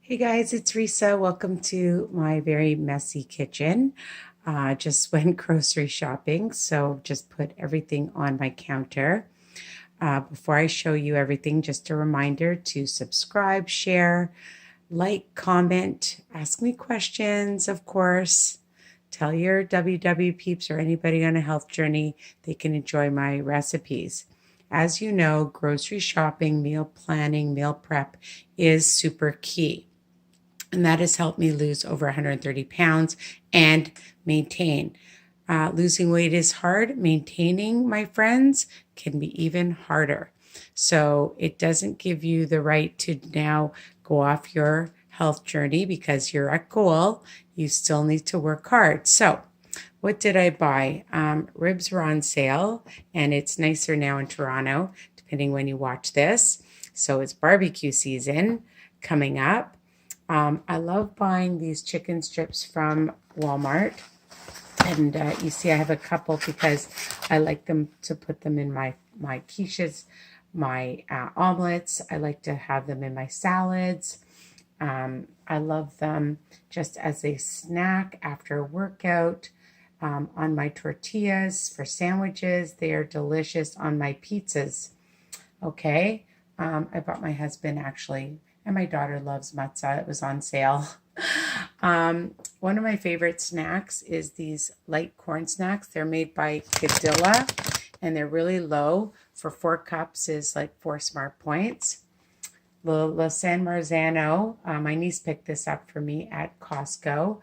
Hey guys, it's Risa. Welcome to my very messy kitchen. Just went grocery shopping, so just put everything on my counter. Before I show you everything, just a reminder to subscribe, share, like, comment, ask me questions, of course. Tell your WW peeps or anybody on a health journey they can enjoy my recipes. As you know, grocery shopping, meal planning, meal prep is super key. And that has helped me lose over 130 pounds and maintain. Losing weight is hard. Maintaining, my friends, can be even harder. So it doesn't give you the right to now go off your health journey because you're at goal. You still need to work hard. So what did I buy? Ribs were on sale, and it's nicer now in Toronto, depending when you watch this. So it's barbecue season coming up. I love buying these chicken strips from Walmart. And you see I have a couple because I like them to put them in my quiches, my omelets. I like to have them in my salads. I love them just as a snack after a workout. On my tortillas for sandwiches. They are delicious on my pizzas. Okay. I bought my husband actually, and my daughter loves matzah. It was on sale. One of my favorite snacks is these light corn snacks. They're made by Cadilla, and they're really low. For 4 cups is like 4 smart points. La San Marzano, my niece picked this up for me at Costco.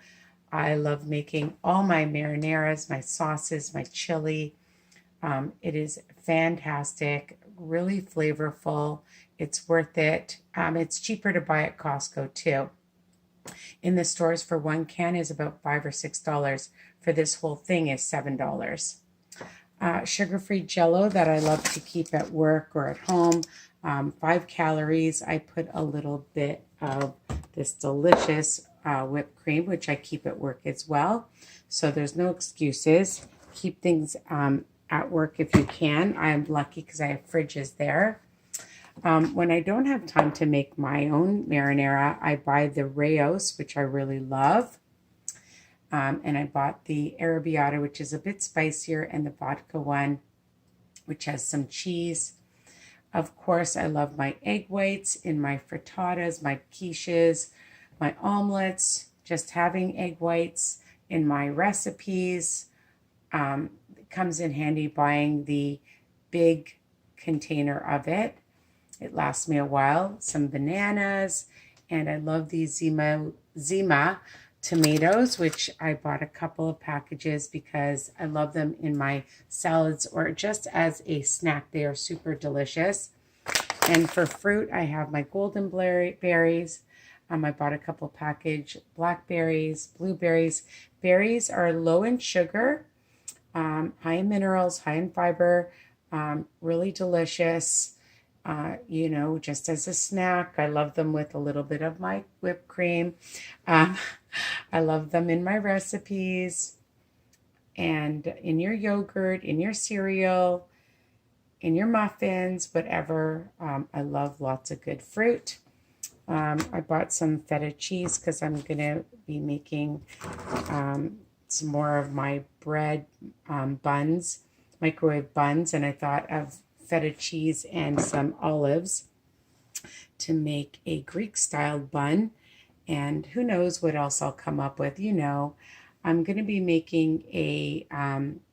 I love making all my marinaras, my sauces, my chili. It is fantastic, really flavorful. It's worth it. It's cheaper to buy at Costco too. In the stores for 1 can is about $5 or $6. For this whole thing is $7. Sugar-free Jello that I love to keep at work or at home. 5 calories. I put a little bit of this delicious whipped cream, which I keep at work as well. So there's no excuses. Keep things at work if you can. I'm lucky because I have fridges there. When I don't have time to make my own marinara, I buy the Rayos, which I really love. And I bought the arrabbiata, which is a bit spicier, and the vodka one, which has some cheese. Of course, I love my egg whites in my frittatas, my quiches, my omelets, just having egg whites in my recipes. It comes in handy buying the big container of it. It lasts me a while. Some bananas, and I love these Zima tomatoes, which I bought a couple of packages because I love them in my salads or just as a snack. They are super delicious. And for fruit, I have my golden berries. I bought a couple package blackberries, blueberries. Berries are low in sugar, high in minerals, high in fiber, really delicious. Just as a snack. I love them with a little bit of my whipped cream. I love them in my recipes and in your yogurt, in your cereal, in your muffins, whatever. I love lots of good fruit. I bought some feta cheese because I'm going to be making some more of my bread buns, microwave buns, and I thought of feta cheese and some olives to make a Greek-style bun. And who knows what else I'll come up with. I'm going to be making a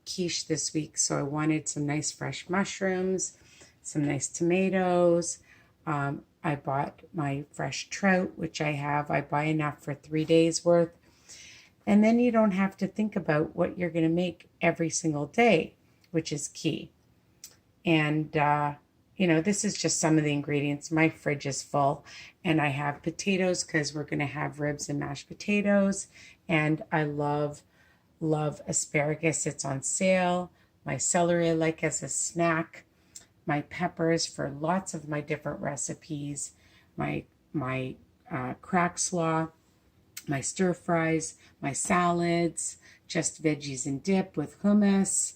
quiche this week, so I wanted some nice fresh mushrooms, some nice tomatoes. I bought my fresh trout, which I have. I buy enough for 3 days worth. And then you don't have to think about what you're going to make every single day, which is key. And, this is just some of the ingredients. My fridge is full, and I have potatoes because we're going to have ribs and mashed potatoes. And I love asparagus. It's on sale. My celery I like as a snack. My peppers for lots of my different recipes. My crack slaw, my stir fries, my salads, just veggies and dip with hummus.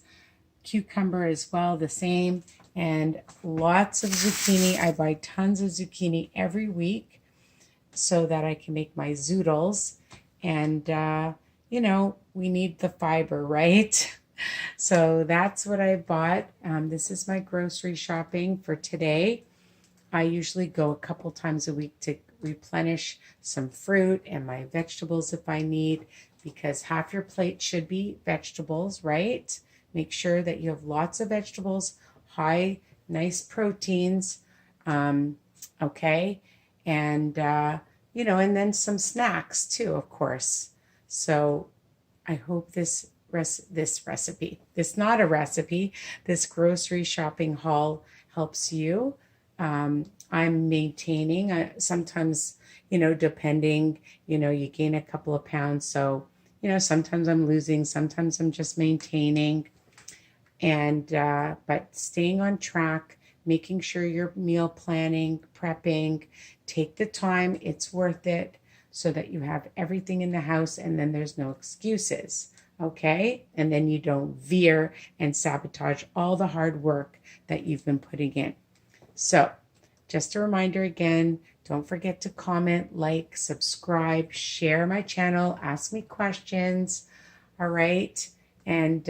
Cucumber as well, the same, and lots of zucchini. I buy tons of zucchini every week. so that I can make my zoodles. And, we need the fiber, right? So that's what I bought. This is my grocery shopping for today. I usually go a couple times a week to replenish some fruit and my vegetables if I need, because half your plate should be vegetables, right? Make sure that you have lots of vegetables, high, nice proteins, um, okay? And, and then some snacks too, of course. So I hope this recipe, this not a recipe, this grocery shopping haul helps you. I'm maintaining. Sometimes, depending, you gain a couple of pounds. So, sometimes I'm losing, sometimes I'm just maintaining. And, but staying on track, making sure you're meal planning, prepping, take the time, it's worth it, so that you have everything in the house and then there's no excuses. Okay. And then you don't veer and sabotage all the hard work that you've been putting in. So, just a reminder again, don't forget to comment, like, subscribe, share my channel, ask me questions. All right. And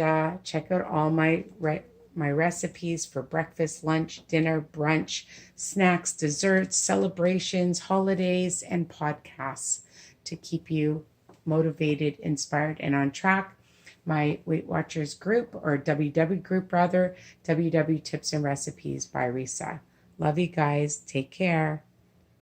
check out all my recipes for breakfast, lunch, dinner, brunch, snacks, desserts, celebrations, holidays, and podcasts to keep you motivated, inspired, and on track. My Weight Watchers group, or WW group rather, WW Tips and Recipes by Risa. Love you guys. Take care.